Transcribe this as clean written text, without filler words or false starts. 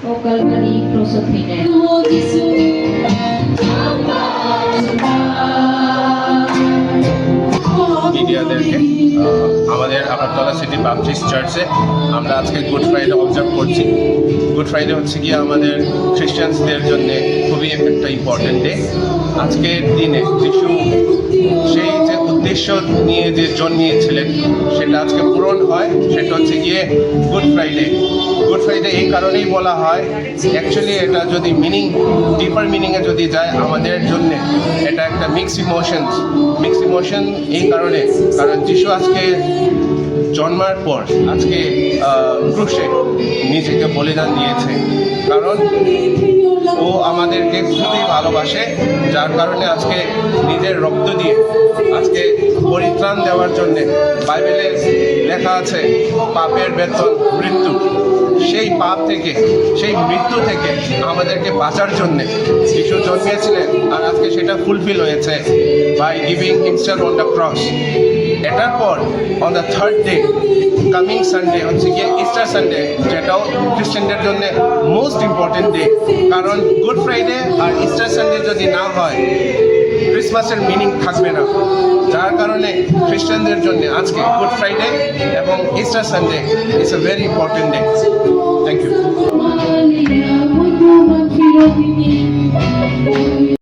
o Calvary Cross of Eden. মিডিয়াদেরকে আমাদের Agartala city Baptist চার্চে আমরা আজকে গুড ফ্রাইডে অবজার্ভ করছি। গুড ফ্রাইডে হচ্ছে গিয়ে আমাদের খ্রিস্টানসদের জন্য খুবই একটা ইম্পর্টেন্ট ডে। আজকের দিনে যিশু সেই যে উদ্দেশ্য নিয়ে যে জন্মিয়েছিলেন সেটা আজকে পূরণ হয়, সেটা হচ্ছে গিয়ে গুড ফ্রাইডে। গুড ফ্রাইডে এই কারণেই বলা হয়, অ্যাকচুয়ালি এটা যদি ডিপার মিনিংয়ে যদি যায় আমাদের জন্যে, এটা একটা মিক্স ইমোশন এই কারণে, কারণ যিশু আজকে জন্মার পর আজকে ক্রুশে নিজেকে বলিদান দিয়েছে, কারণ ও আমাদেরকে খুবই ভালোবাসে, যার কারণে আজকে নিজের রক্ত দিয়ে আজকে পরিত্রাণ দেওয়ার জন্যে বাইবেলে লেখা আছে পাপের বেতন মৃত্যু। সেই পাপ থেকে, সেই মৃত্যু থেকে আমাদেরকে বাঁচার জন্যে যিশু জন্মিয়েছিলেন, আর আজকে সেটা ফুলফিল হয়েছে by giving himself on the cross. এটার পর on the third day coming Sunday হচ্ছে গিয়ে ইস্টার সানডে, যেটাও খ্রিস্টানদের জন্য মোস্ট ইম্পর্টেন্ট ডে, কারণ গুড ফ্রাইডে আর ইস্টার সানডে যদি না হয় ক্রিসমাসের মিনিং থাকবে না, যার কারণে খ্রিস্টানদের জন্য আজকে গুড ফ্রাইডে এবং Easter Sunday is a very important day. Thank you.